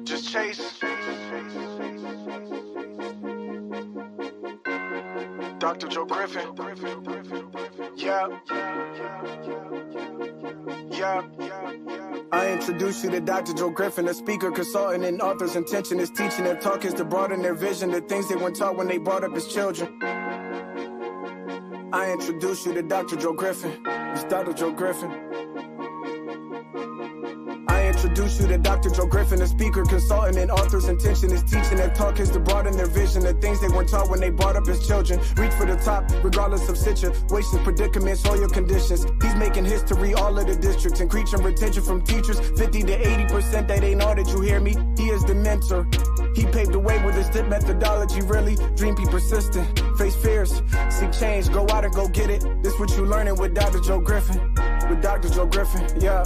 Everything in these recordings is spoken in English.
Just chase. Dr. Joe Griffin. Yeah. I introduce you to Dr. Joe Griffin, a speaker, consultant, and author's intention is teaching their talk is to broaden their vision, the things they weren't taught when they brought up as children. I introduce you to Dr. Joe Griffin. It's Dr. Joe Griffin. I introduce you to Dr. Joe Griffin, a speaker, consultant, and author's intention is teaching their talk is to broaden their vision, the things they weren't taught when they brought up as children. Reach for the top, regardless of situations, predicaments, or your conditions. He's making history all of the districts, increasing retention from teachers, 50 to 80%. That ain't all that you hear me. He is the mentor. He paved the way with his dip methodology, really. Dream, be persistent, face fears, seek change, go out and go get it. This what you learning with Dr. Joe Griffin. With Dr. Joe Griffin, yeah.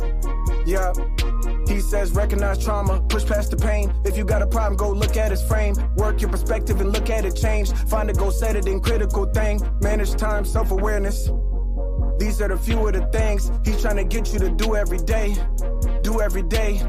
He says recognize trauma, push past the pain. If you got a problem, go look at his frame. Work your perspective and look at it change. Find a goal, set it in critical thing. Manage time, self-awareness. These are the few of the things he's trying to get you to do every day. Do every day.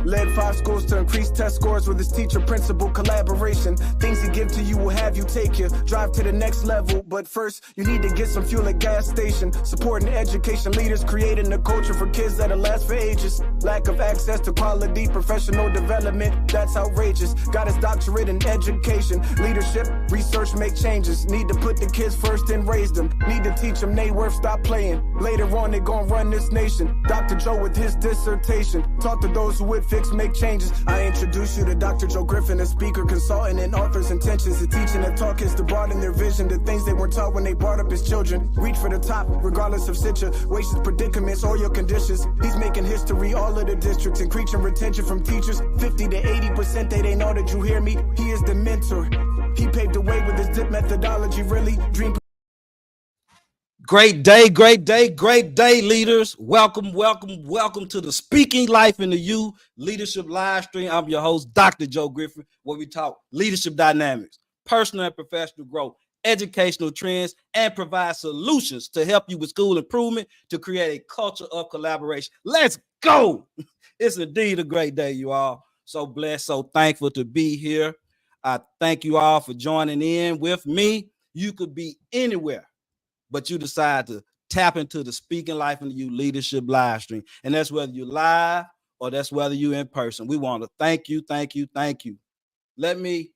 Led 5 schools to increase test scores with his teacher principal collaboration. Things he give to you will have you take you drive to the next level. But first, you need to get some fuel at gas station. Supporting education leaders, creating a culture for kids that'll last for ages. Lack of access to quality professional development, that's outrageous. Got his doctorate in education. Leadership, research, make changes. Need to put the kids first and raise them. Need to teach them they worth, stop playing. Later on, they gon' run this nation. Dr. Joe with his dissertation taught to those who would fix, make changes. I introduce you to Dr. Joe Griffin, a speaker, consultant, and author's intentions. The teaching and talk is to broaden their vision, the things they weren't taught when they brought up as children. Reach for the top, regardless of situations, predicaments, or your conditions. He's making history all of the districts, increasing retention from teachers, 50 to 80%. They know that you hear me. He is the mentor. He paved the way with his dip methodology, really. Dream. Great day, leaders. Welcome to the Speaking Life in the You Leadership Live Stream. I'm your host, Dr. Joe Griffin, where we talk leadership dynamics, personal and professional growth, educational trends, and provide solutions to help you with school improvement to create a culture of collaboration. Let's go. It's indeed a great day, you all. So blessed, so thankful to be here. I thank you all for joining in with me. You could be anywhere, but you decide to tap into the Speaking Life in You Leadership Live Stream. And that's whether you're live or that's whether you're in person. We want to thank you. Let me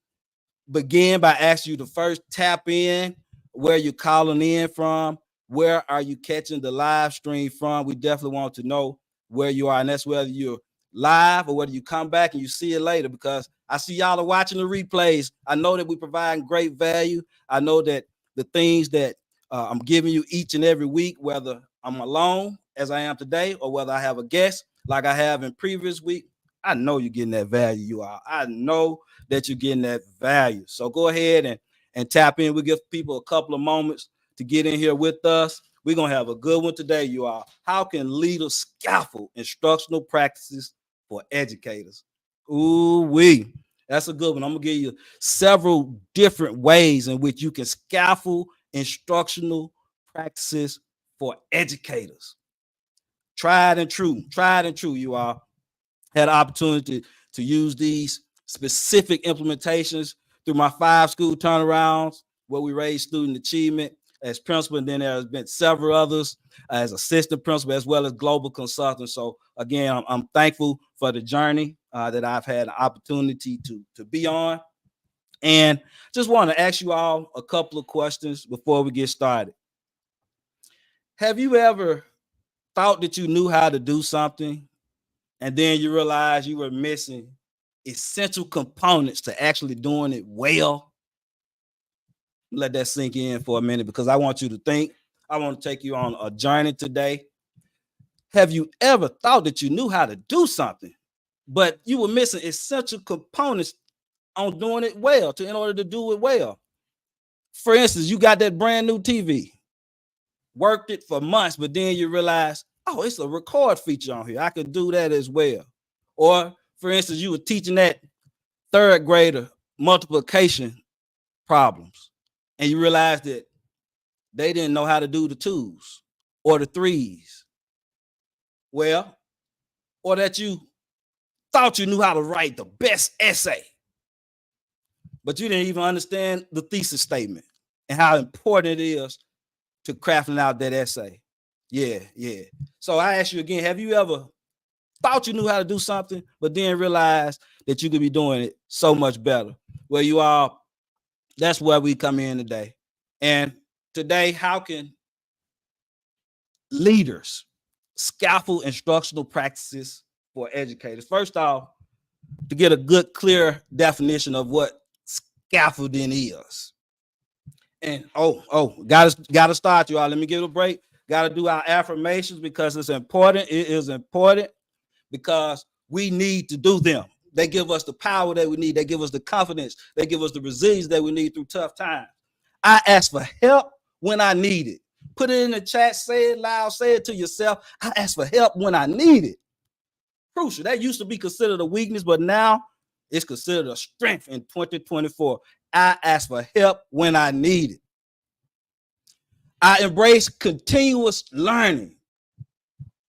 begin by asking you to first tap in where you're calling in from. Where are you catching the live stream from? We definitely want to know where you are. And that's whether you're live or whether you come back and you see it later, because I see y'all are watching the replays. I know that we provide great value. I know that the things that I'm giving you each and every week, whether I'm alone as I am today or whether I have a guest like I have in previous week, I know you're getting that value, you are. I know that you're getting that value. So go ahead and tap in. We'll give people a couple of moments to get in here with us. We're going to have a good one today, you all. How can leaders scaffold instructional practices for educators? Ooh-wee. That's a good one. I'm going to give you several different ways in which you can scaffold instructional practices for educators. Tried and true, you all. Had an opportunity to use these specific implementations through my 5 school turnarounds where we raised student achievement as principal, and then there has been several others as assistant principal as well as global consultant. So again, I'm thankful for the journey that I've had an opportunity to be on. And just want to ask you all a couple of questions before we get started. Have you ever thought that you knew how to do something and then you realize you were missing essential components to actually doing it well? Let that sink in for a minute, because I want you to think. I want to take you on a journey today. Have you ever thought that you knew how to do something, but you were missing essential components on doing it well in order to do it well? For instance, you got that brand new TV, worked it for months, but then you realize, oh, it's a record feature on here. I could do that as well. Or for instance, you were teaching that 3rd grader multiplication problems, and you realized that they didn't know how to do the 2s or the 3s. Well, or that you thought you knew how to write the best essay, but you didn't even understand the thesis statement and how important it is to crafting out that essay. Yeah. So I ask you again, have you ever thought you knew how to do something, but then realized that you could be doing it so much better? Well, you are. That's where we come in today. And today, how can leaders scaffold instructional practices for educators? First off, to get a good, clear definition of what scaffolding is. And gotta start, you all. Let me give it a break. Gotta do our affirmations because it's important. It is important because we need to do them. They give us the power that we need. They give us the confidence. They give us the resilience that we need through tough times. I ask for help when I need it. Put it in the chat, say it loud, say it to yourself. I ask for help when I need it. Crucial. That used to be considered a weakness, but now it's considered a strength in 2024. I ask for help when I need it. I embrace continuous learning.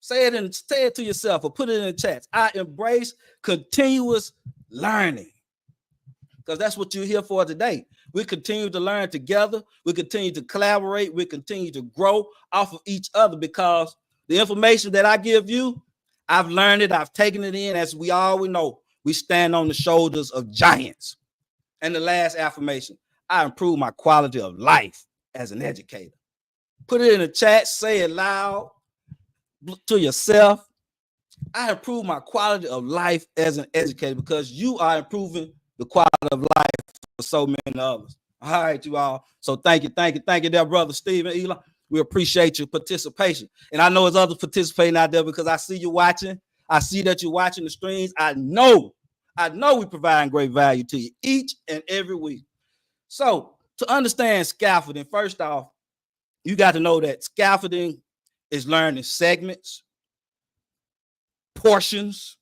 Say it to yourself or put it in the chat. I embrace continuous learning because that's what you're here for today. We continue to learn together. We continue to collaborate. We continue to grow off of each other because the information that I give you, I've learned it. I've taken it in. As we all know, we stand on the shoulders of giants. And the last affirmation, I improve my quality of life as an educator. Put it in the chat. Say it loud to yourself. I improve my quality of life as an educator because you are improving the quality of life for so many others. All right, you all. So thank you there, brother Stephen, Eli. We appreciate your participation. And I know there's others participating out there because I see you watching. I see that you're watching the streams. I know we're providing great value to you each and every week. So to understand scaffolding, first off, you got to know that scaffolding is learning segments, portions.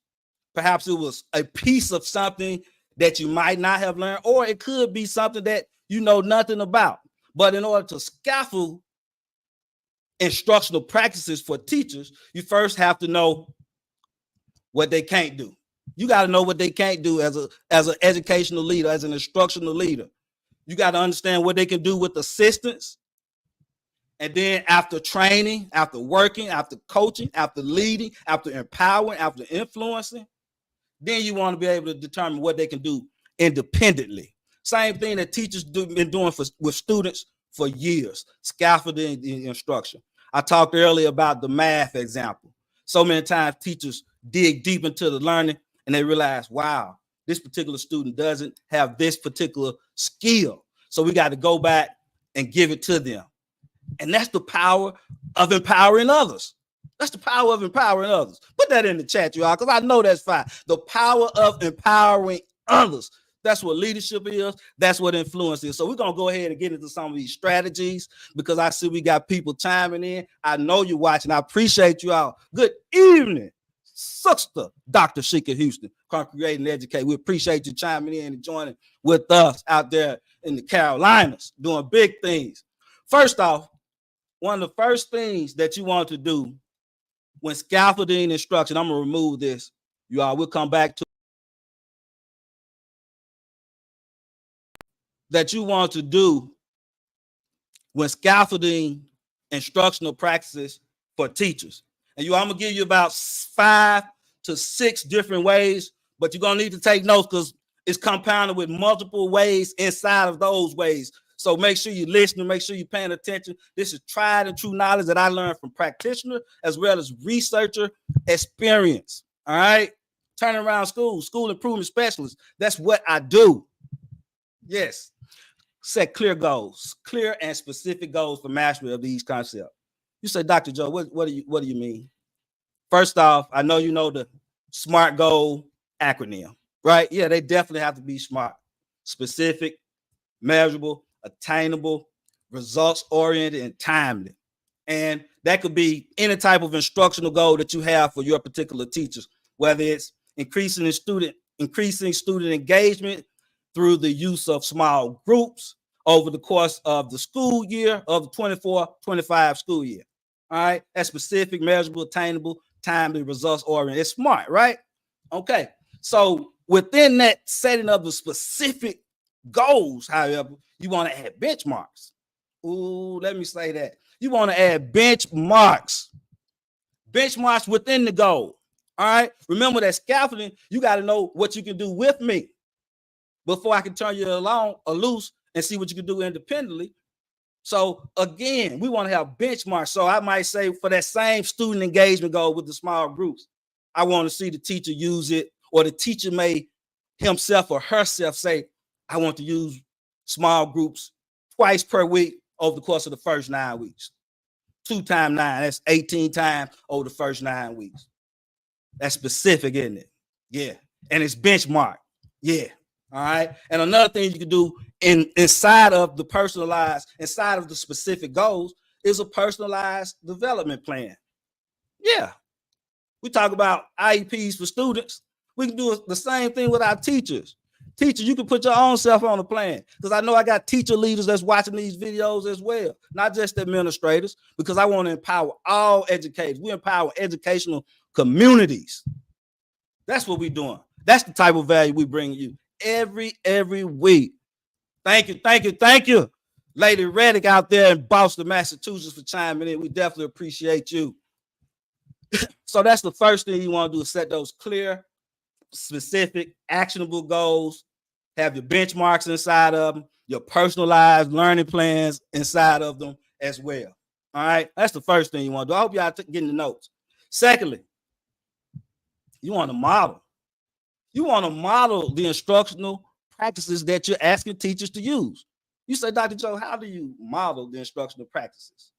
Perhaps it was a piece of something that you might not have learned, or it could be something that you know nothing about. But in order to scaffold instructional practices for teachers, you first have to know what they can't do. You got to know what they can't do as an educational leader, as an instructional leader. You got to understand what they can do with assistance. And then after training, after working, after coaching, after leading, after empowering, after influencing, then you want to be able to determine what they can do independently. Same thing that teachers been doing with students for years, scaffolding the instruction. I talked earlier about the math example. So many times teachers dig deep into the learning and they realize, wow, this particular student doesn't have this particular skill. So we got to go back and give it to them. And that's the power of empowering others. That's the power of empowering others. Put that in the chat, y'all, because I know that's fine. The power of empowering others. That's what leadership is. That's what influence is. So we're going to go ahead and get into some of these strategies because I see we got people chiming in. I know you're watching. I appreciate you all. Good evening, Sister Dr. Sheikah Houston, Create and Educate. We appreciate you chiming in and joining with us out there in the Carolinas, doing big things. First off, one of the first things that you want to do when scaffolding instruction, I'm going to remove this. You all will come back to that you want to do when scaffolding instructional practices for teachers. And I'm going to give you about 5 to 6 different ways, but you're going to need to take notes because it's compounded with multiple ways inside of those ways. So make sure you're listening, make sure you're paying attention. This is tried and true knowledge that I learned from practitioner as well as researcher experience. All right. Turning around school improvement specialist. That's what I do. Yes. Set clear goals, clear and specific goals for mastery of these concepts. You say, Dr. Joe, what do you mean? First off, I know you know the SMART goal acronym, right? Yeah, they definitely have to be SMART. Specific, measurable, attainable, results-oriented, and timely. And that could be any type of instructional goal that you have for your particular teachers, whether it's increasing student engagement through the use of small groups over the course of the school year of the 24-25 school year. All right, that's specific, measurable, attainable, timely, results oriented. It's smart, right? Okay. So within that setting of the specific goals, however, you want to add benchmarks. Ooh, let me say that. You want to add benchmarks. Benchmarks within the goal. All right. Remember that scaffolding, you got to know what you can do with me before I can turn you along or loose and see what you can do independently. So again, we want to have benchmarks. So I might say for that same student engagement goal with the small groups, I want to see the teacher use it, or the teacher may himself or herself say, I want to use small groups twice per week over the course of the first 9 weeks. 2 times 9, that's 18 times over the first 9 weeks. That's specific, isn't it? Yeah. And it's benchmark. Yeah. All right. And another thing you can do inside of the personalized, inside of the specific goals, is a personalized development plan. Yeah. We talk about IEPs for students. We can do the same thing with our teachers. Teacher, you can put your own self on the plan, because I know I got teacher leaders that's watching these videos as well, not just administrators, because I want to empower all educators. We empower educational communities. That's what we're doing. That's the type of value we bring you every week. Thank you. Lady Reddick out there in Boston, Massachusetts, for chiming in. We definitely appreciate you. So that's the first thing you want to do, is set those clear, specific, actionable goals. Have your benchmarks inside of them, your personalized learning plans inside of them as well. All right, that's the first thing you want to do. I hope y'all getting the notes. Secondly, you want to model. You want to model the instructional practices that you're asking teachers to use. You say, Dr. Joe, how do you model the instructional practices?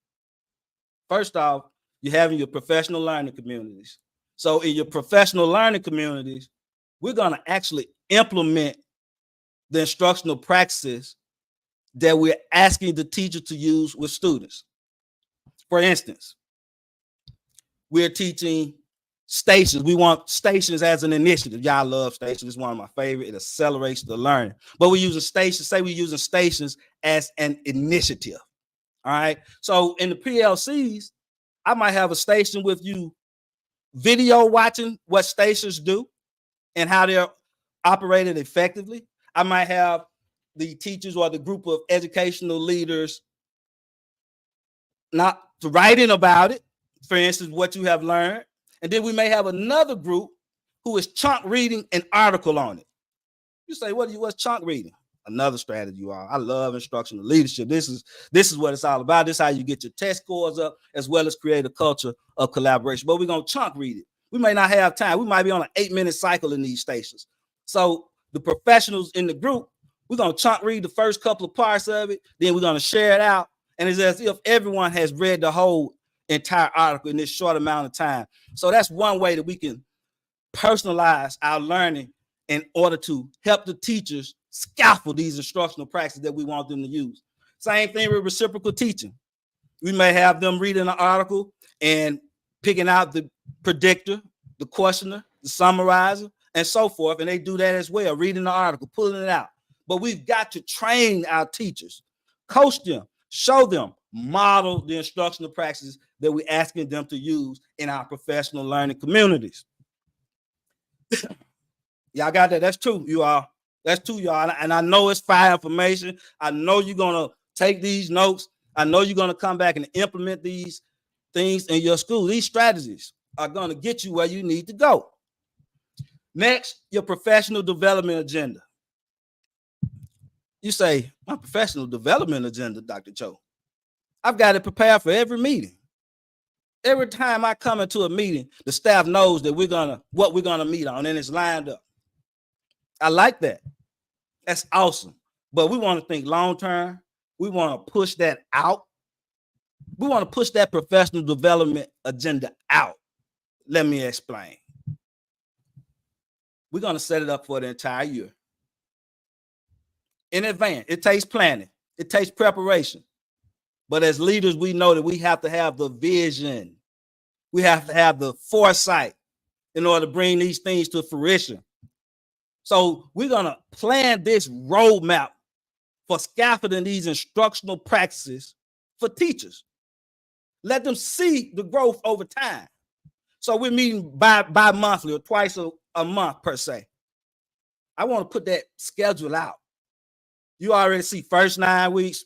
First off, you're having your professional learning communities. So in your professional learning communities, we're going to actually implement the instructional practices that we're asking the teacher to use with students. For instance, we're teaching stations. We want stations as an initiative. Y'all love stations. It's one of my favorite. It accelerates the learning. But we're using stations. Say we're using stations as an initiative. All right. So in the PLCs, I might have a station with you video watching what stations do and how they're operated effectively. I might have the teachers or the group of educational leaders not writing about it, for instance, what you have learned. And then we may have another group who is chunk reading an article on it. You say, what's chunk reading? Another strategy, you all. I love instructional leadership. This is what it's all about. This is how you get your test scores up, as well as create a culture of collaboration. But we're going to chunk read it. We may not have time. We might be on an 8-minute cycle in these stations. So the professionals in the group, we're going to chunk read the first couple of parts of it. Then we're going to share it out. And it's as if everyone has read the whole entire article in this short amount of time. So that's one way that we can personalize our learning in order to help the teachers scaffold these instructional practices that we want them to use. Same thing with reciprocal teaching. We may have them reading an article and picking out the predictor, the questioner, the summarizer, and so forth. And they do that as well, reading the article, pulling it out. But we've got to train our teachers, coach them, show them, model the instructional practices that we're asking them to use in our professional learning communities. Y'all got that? That's two, you all. That's two, y'all. And I know it's fire information. I know you're going to take these notes. I know you're going to come back and implement these things in your school. These strategies are going to get you where you need to go. Next, your professional development agenda. You say, my professional development agenda, Dr. Joe, I've got it prepared for every meeting. Every time I come into a meeting, the staff knows that what we're gonna meet on, and it's lined up. I like that. That's awesome. But we want to think long term. We want to push that out. We want to push that professional development agenda out. Let me explain. We're going to set it up for the entire year. In advance, it takes planning. It takes preparation. But as leaders, we know that we have to have the vision. We have to have the foresight in order to bring these things to fruition. So we're going to plan this roadmap for scaffolding these instructional practices for teachers. Let them see the growth over time. So we're meeting bi-monthly or twice a month per se. I want to put that schedule out. You already see first 9 weeks,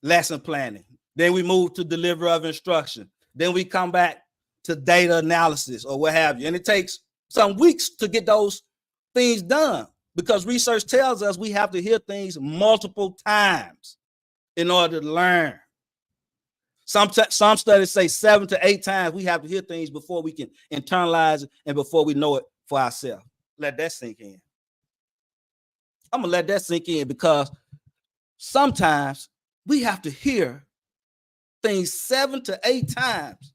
lesson planning. Then we move to delivery of instruction. Then we come back to data analysis or what have you. And it takes some weeks to get those things done because research tells us we have to hear things multiple times in order to learn. Some studies say 7 to 8 times we have to hear things before we can internalize it and before we know it for ourselves. Let that sink in. I'm going to let that sink in because sometimes we have to hear things 7 to 8 times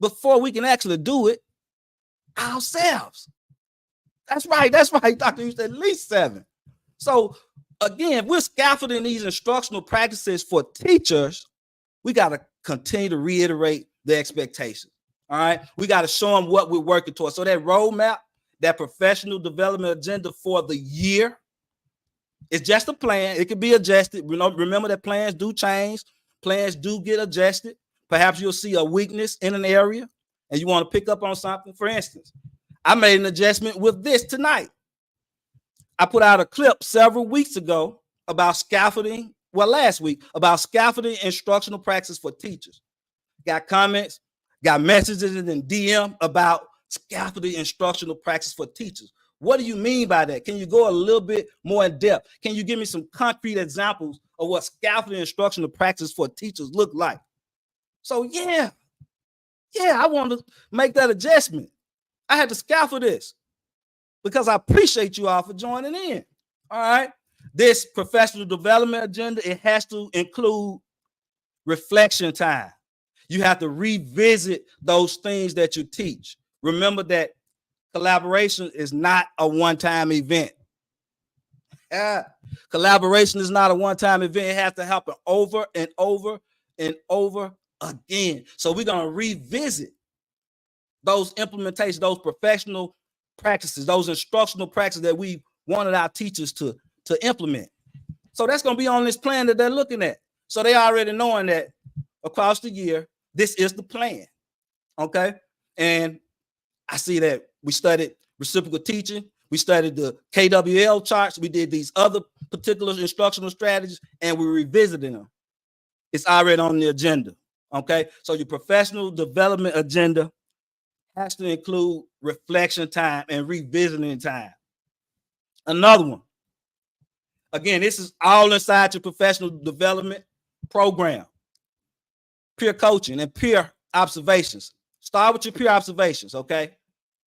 before we can actually do it ourselves. That's right, Dr. You said at least 7. So again, we're scaffolding these instructional practices for teachers. We got to continue to reiterate the expectations. All right, we got to show them what we're working towards. So that roadmap, that professional development agenda for the year, it's just a plan. It can be adjusted. Remember that plans do change. Plans do get adjusted. Perhaps you'll see a weakness in an area and you want to pick up on something. For instance, I made an adjustment with this tonight. I put out a clip several weeks ago about scaffolding. Well, last week about scaffolding instructional practice for teachers. Got comments, got messages in DM about scaffolding instructional practice for teachers. What do you mean by that? Can you go a little bit more in depth? Can you give me some concrete examples of what scaffolding instructional practice for teachers look like? So yeah, I want to make that adjustment. I had to scaffold this because I appreciate you all for joining in. All right. This professional development agenda, it has to include reflection time. You have to revisit those things that you teach. Remember that collaboration is not a one-time event. Collaboration is not a one-time event. It has to happen over and over and over again. So we're going to revisit those implementations, those professional practices, those instructional practices that we wanted our teachers to implement. So that's going to be on this plan that they're looking at. So they already knowing that across the year, this is the plan. Okay. And I see that we studied reciprocal teaching. We studied the KWL charts. We did these other particular instructional strategies and we revisited them. It's already on the agenda. Okay. So your professional development agenda has to include reflection time and revisiting time. Another one. Again, this is all inside your professional development program. Peer coaching and peer observations. Start with your peer observations, okay?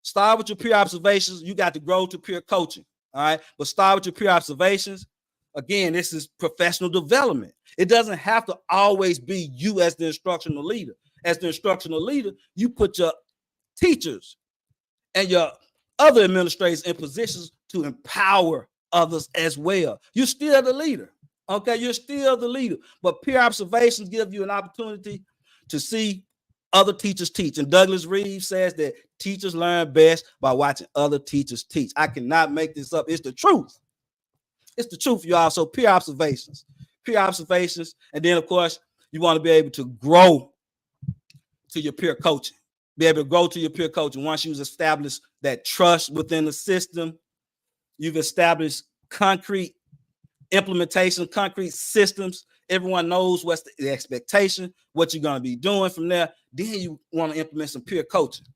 Start with your peer observations. You got to grow to peer coaching, all right? But start with your peer observations. Again, this is professional development. It doesn't have to always be you as the instructional leader. As the instructional leader, you put your teachers and your other administrators in positions to empower others as well. You're still the leader. Okay, you're still the leader. But peer observations give you an opportunity to see other teachers teach. And Douglas Reeves says that teachers learn best by watching other teachers teach. I cannot make this up. It's the truth. It's the truth, y'all. So peer observations. And then, of course, you want to be able to grow to your peer coaching. Be able to grow to your peer coaching. Once you've established that trust within the system, you've established concrete implementation, concrete systems. Everyone knows what's the expectation, what you're going to be doing from there. Then you want to implement some peer coaching.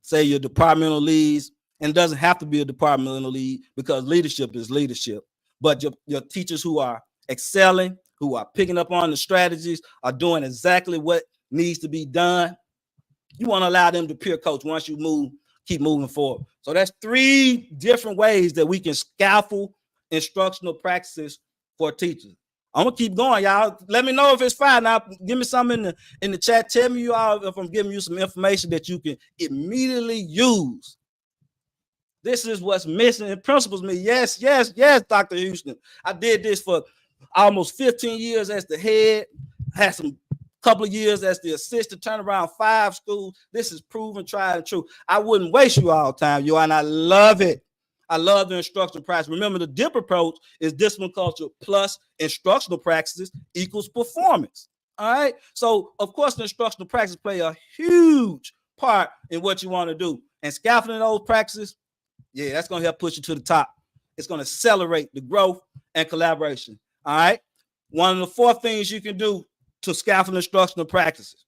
Say your departmental leads, and it doesn't have to be a departmental lead because leadership is leadership. But your teachers who are excelling, who are picking up on the strategies, are doing exactly what needs to be done. You want to allow them to peer coach once you keep moving forward. So that's 3 different ways that we can scaffold instructional practices for teachers. I'm gonna keep going, y'all. Let me know if it's fine. Now, give me something in the chat. Tell me you all if I'm giving you some information that you can immediately use. This is what's missing in principles. Me, yes, Dr. Houston. I did this for almost 15 years as the head. Had some couple of years as the assistant, turned around 5 schools. This is proven, tried, and true. I wouldn't waste you all time, you, and I love it. I love the instructional practice. Remember, the DIP approach is discipline culture plus instructional practices equals performance. All right. So, of course, the instructional practice play a huge part in what you want to do. And scaffolding those practices, yeah, that's going to help push you to the top. It's going to accelerate the growth and collaboration. All right. One of the 4 things you can do to scaffold instructional practices: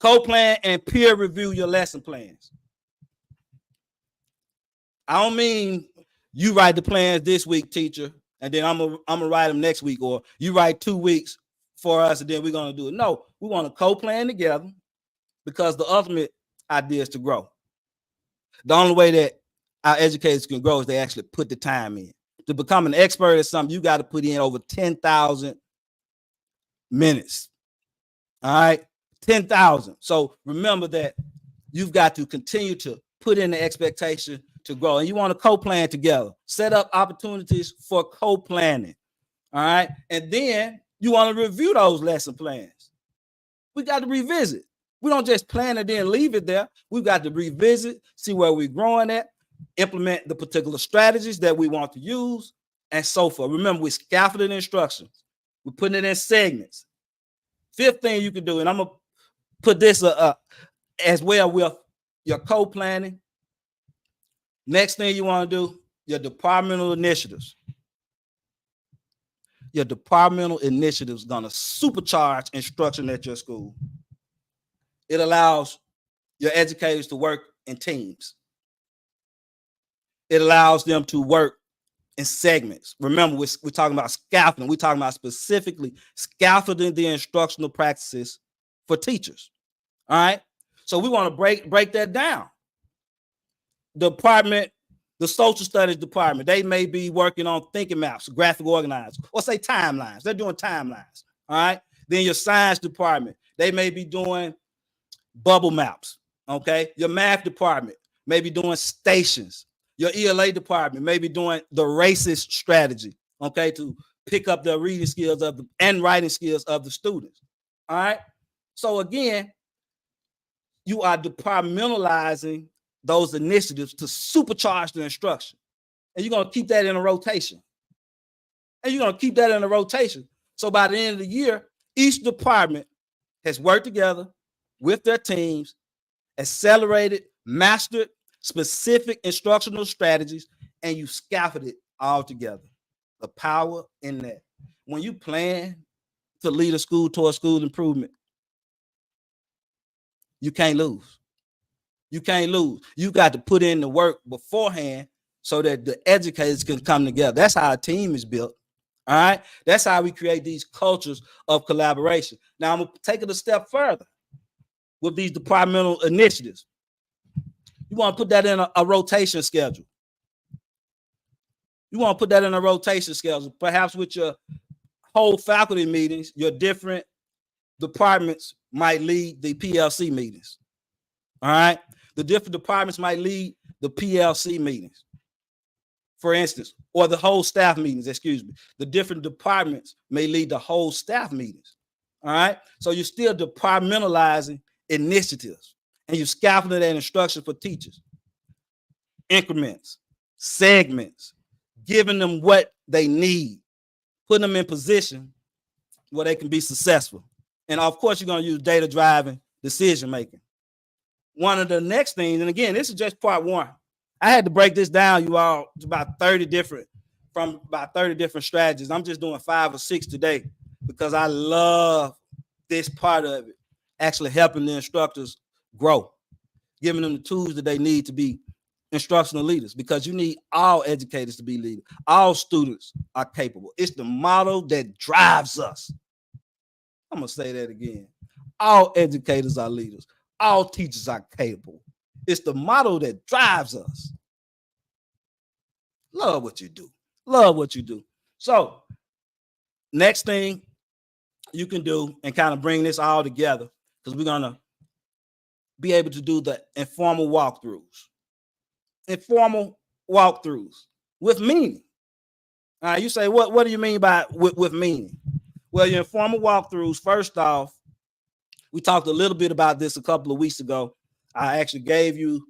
co-plan and peer review your lesson plans. I don't mean you write the plans this week, teacher, and then I'm gonna write them next week, or you write 2 weeks for us and then we're gonna do it. No, we want to co-plan together, because the ultimate idea is to grow. The only way that our educators can grow is they actually put the time in. To become an expert at something, you got to put in over 10,000 minutes. All right, 10,000. So remember that you've got to continue to put in the expectation to grow, and you want to co-plan together. Set up opportunities for co-planning. All right, and then you want to review those lesson plans. We got to revisit. We don't just plan and then leave it there. We've got to revisit, see where we're growing at, implement the particular strategies that we want to use, and so forth. Remember, we're scaffolding instructions. We're putting it in segments. 5th thing you can do, and I'm going to put this as well with your co-planning. Next thing you want to do, your departmental initiatives. Your departmental initiatives going to supercharge instruction at your school. It allows your educators to work in teams. It allows them to work in segments. Remember, we're talking about scaffolding. We're talking about specifically scaffolding the instructional practices for teachers. All right. So we want to break that down. Department, the social studies department, they may be working on thinking maps, graphic organizers, or say timelines. They're doing timelines. All right. Then your science department, they may be doing bubble maps. Okay. Your math department may be doing stations. Your ELA department may be doing the racist strategy, okay, to pick up the reading skills and writing skills of the students. All right. So again, you are departmentalizing those initiatives to supercharge the instruction. And you're going to keep that in a rotation. So by the end of the year, each department has worked together with their teams, accelerated, mastered specific instructional strategies, and you scaffold it all together. The power in that. When you plan to lead a school towards school improvement, you can't lose. You got to put in the work beforehand so that the educators can come together. That's how a team is built. All right. That's how we create these cultures of collaboration. Now I'm going to take it a step further with these departmental initiatives. You want to put that in a rotation schedule. Perhaps with your whole faculty meetings, your different departments might lead the PLC meetings. All right. The different departments might lead the PLC meetings, for instance, or the whole staff meetings, The different departments may lead the whole staff meetings. All right. So you're still departmentalizing initiatives, and you scaffolding that instruction for teachers. Increments, segments, giving them what they need, putting them in position where they can be successful. And of course, you're going to use data-driven decision-making. One of the next things, and again, this is just part 1. I had to break this down, you all, to about 30 different strategies. I'm just doing 5 or 6 today because I love this part of it, actually helping the instructors grow, giving them the tools that they need to be instructional leaders, because you need all educators to be leaders. All students are capable. It's the model that drives us. I'm going to say that again. All educators are leaders. All teachers are capable. It's the model that drives us. Love what you do. So next thing you can do, and kind of bring this all together, because we're going to be able to do the informal walkthroughs with meaning. You say, what do you mean by with meaning? Well, your informal walkthroughs, first off, we talked a little bit about this a couple of weeks ago. I actually gave you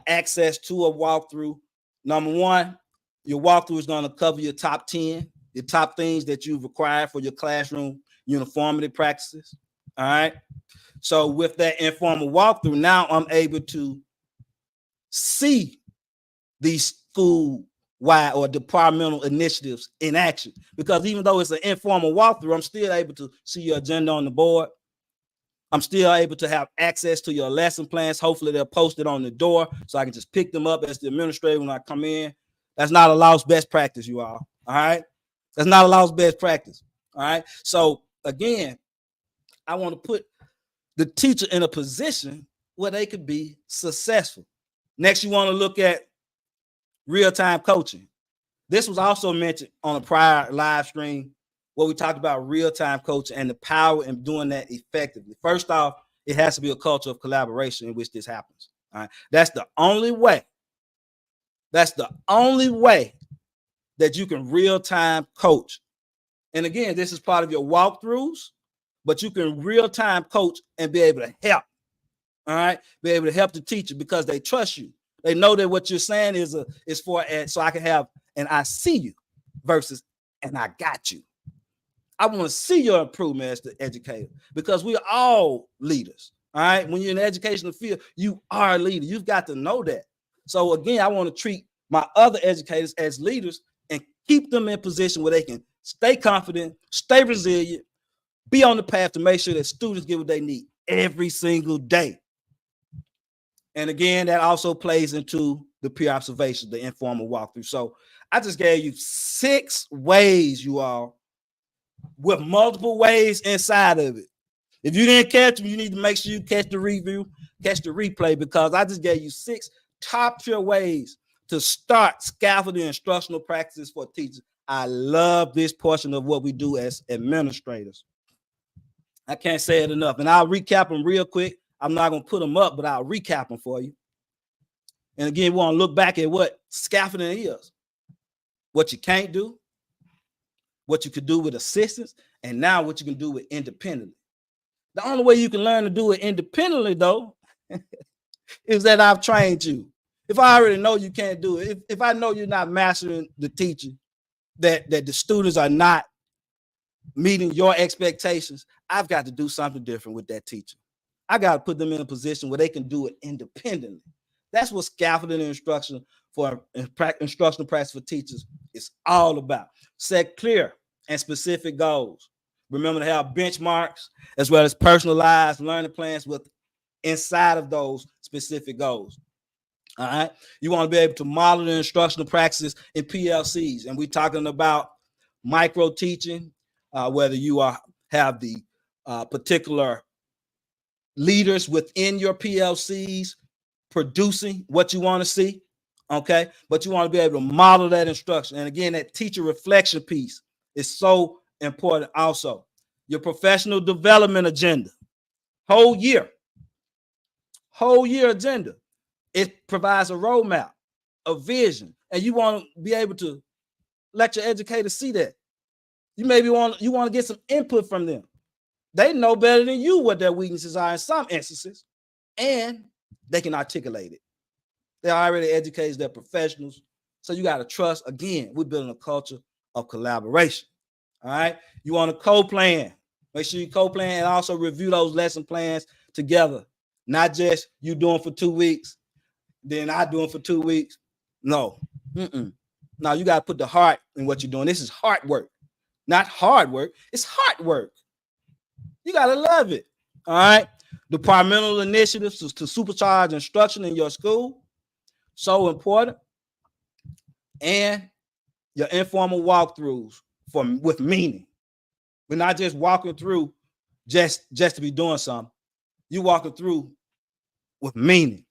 access to a walkthrough. Number 1, your walkthrough is going to cover your top 10, the top things that you've required for your classroom uniformity practices. All right. So with that informal walkthrough, now I'm able to see these school-wide or departmental initiatives in action. Because even though it's an informal walkthrough, I'm still able to see your agenda on the board. I'm still able to have access to your lesson plans. Hopefully they're posted on the door so I can just pick them up as the administrator when I come in. That's not a lost best practice, you all right? That's not a lost best practice, all right? So again, I want to put the teacher in a position where they could be successful. Next, you want to look at real-time coaching. This was also mentioned on a prior live stream where we talked about real-time coaching and the power in doing that effectively. First off, it has to be a culture of collaboration in which this happens. All right. That's the only way. That's the only way that you can real-time coach. And again, this is part of your walkthroughs, but you can real-time coach and be able to help. All right, be able to help the teacher because they trust you. They know that what you're saying is for so I can have and I see you versus and I got you. I want to see your improvement as the educator because we're all leaders. All right, when you're in the educational field, you are a leader. You've got to know that. So again, I want to treat my other educators as leaders and keep them in position where they can stay confident, stay resilient, be on the path to make sure that students get what they need every single day. And again, that also plays into the peer observation, the informal walkthrough. So I just gave you 6 ways, you all, with multiple ways inside of it. If you didn't catch them, you need to make sure you catch the review, catch the replay, because I just gave you 6 top tier ways to start scaffolding instructional practices for teachers. I love this portion of what we do as administrators. I can't say it enough. And I'll recap them real quick. I'm not going to put them up, but I'll recap them for you. And again, we want to look back at what scaffolding is, what you can't do, what you could do with assistance, and now what you can do with independently. The only way you can learn to do it independently, though, is that I've trained you. If I already know you can't do it, if I know you're not mastering the teaching, that the students are not meeting your expectations, I've got to do something different with that teacher. I got to put them in a position where they can do it independently. That's what scaffolding instruction for instructional practice for teachers is all about. Set clear and specific goals. Remember to have benchmarks as well as personalized learning plans with inside of those specific goals. All right. You want to be able to model the instructional practices in PLCs. And we're talking about micro teaching, whether you have the particular leaders within your PLCs producing what you want to see, okay? But you want to be able to model that instruction. And again, that teacher reflection piece is so important also. Your professional development agenda, whole year agenda. It provides a roadmap, a vision, and you want to be able to let your educators see that. You maybe want to get some input from them. They know better than you what their weaknesses are in some instances, and they can articulate it. They're already educated, they're professionals. So you got to trust. Again, we're building a culture of collaboration. All right. You want to co-plan. Make sure you co-plan and also review those lesson plans together. Not just you doing for 2 weeks, then I doing for 2 weeks. No. No, you got to put the heart in what you're doing. This is hard work, not hard work. It's hard work. You got to love it. All right. Departmental initiatives to supercharge instruction in your school. So important. And your informal walkthroughs with meaning. We're not just walking through just to be doing something. You're walking through with meaning,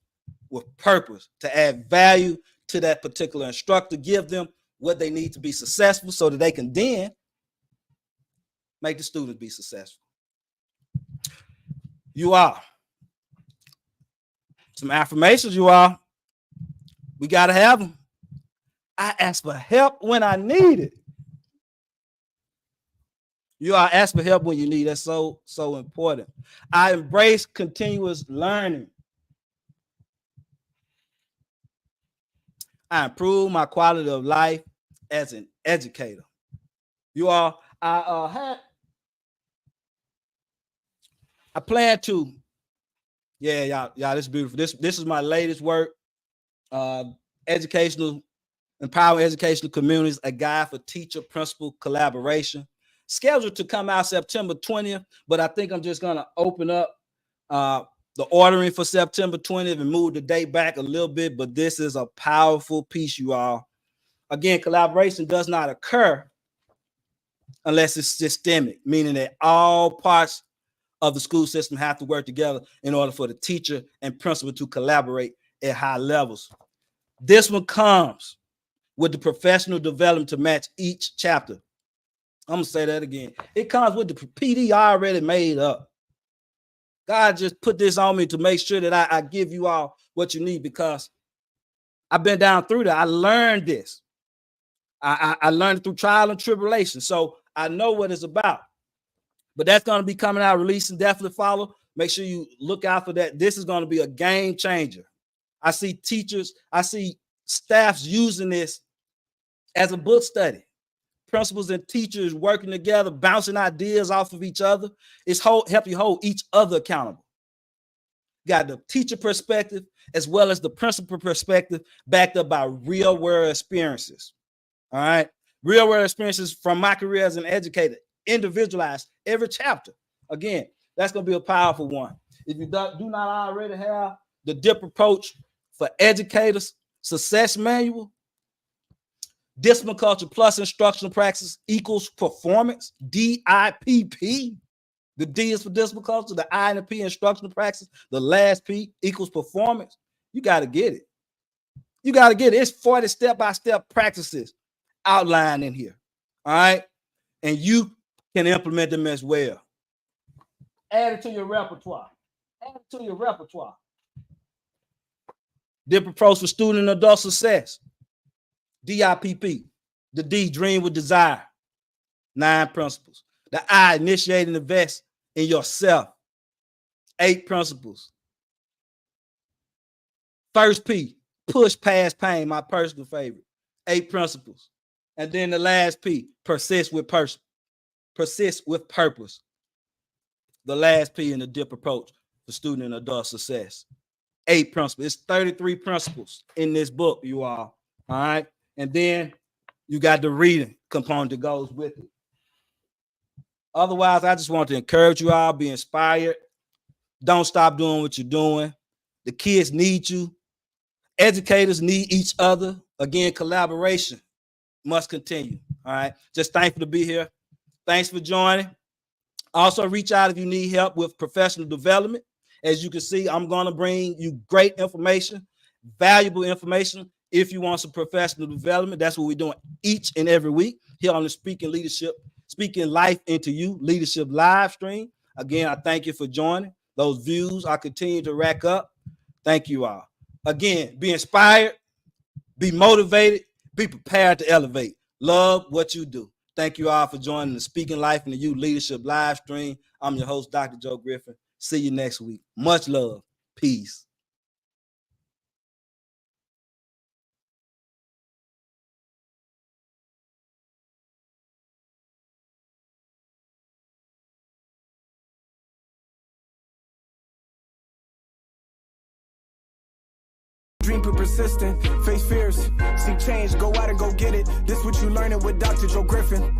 with purpose, to add value to that particular instructor, give them what they need to be successful so that they can then make the students be successful. You are. Some affirmations, you are. We got to have them. I ask for help when I need it. You are ask for help when you need it. That's so important. I embrace continuous learning. I improve my quality of life as an educator. You all, I had I plan to, y'all, this is beautiful. This is my latest work. Educational, empowering educational communities, a guide for teacher principal collaboration. Scheduled to come out September 20th, but I think I'm just gonna open up the ordering for September 20th and move the date back a little bit. But this is a powerful piece, you all. Again, collaboration does not occur unless it's systemic, meaning that all parts of the school system have to work together in order for the teacher and principal to collaborate at high levels. This one comes with the professional development to match each chapter. I'm gonna say that again. It comes with the PD already made up. God just put this on me to make sure that I give you all what you need, because I've been down through that. I learned this. I learned it through trial and tribulation. So I know what it's about. But that's going to be coming out, releasing. Definitely follow. Make sure you look out for that. This is going to be a game changer. I see teachers, I see staffs using this as a book study. Principals and teachers working together, bouncing ideas off of each other. It's help you hold each other accountable. You got the teacher perspective as well as the principal perspective, backed up by real world experiences. All right. Real world experiences from my career as an educator, individualized every chapter. Again, that's going to be a powerful one. If you do not already have the DIP approach for educators success manual, discipline culture plus instructional practice equals performance, DIPP. The D is for discipline culture, the I and the P instructional practice, the last P equals performance. You got to get it. You got to get it. It's 40 step-by-step practices outlined in here. All right. And you can implement them as well. Add it to your repertoire. Add it to your repertoire. DIP approach for student and adult success. DIPP. The D, dream with desire. 9 principles. The I, initiate and invest in yourself. 8 principles. First P, push past pain, my personal favorite. 8 principles. And then the last P, persist with purpose. Persist with purpose. The last P in the DIP approach for student and adult success. 8 principles. It's 33 principles in this book, you all. All right. And then you got the reading component that goes with it. Otherwise, I just want to encourage you all, be inspired. Don't stop doing what you're doing. The kids need you. Educators need each other. Again, collaboration must continue. All right. Just thankful to be here. Thanks for joining. Also, reach out if you need help with professional development. As you can see, I'm going to bring you great information, valuable information. If you want some professional development, that's what we're doing each and every week here on the Speaking Life into You Leadership live stream. Again, I thank you for joining. Those views I continue to rack up. Thank you all. Again, be inspired, be motivated, be prepared to elevate. Love what you do. Thank you all for joining the Speaking Life into You Leadership live stream. I'm your host, Dr. Joe Griffin. See you next week. Much love. Peace. Dream but persistent, face fears, see change, go out and go get it. This what you learning with Dr. Joe Griffin.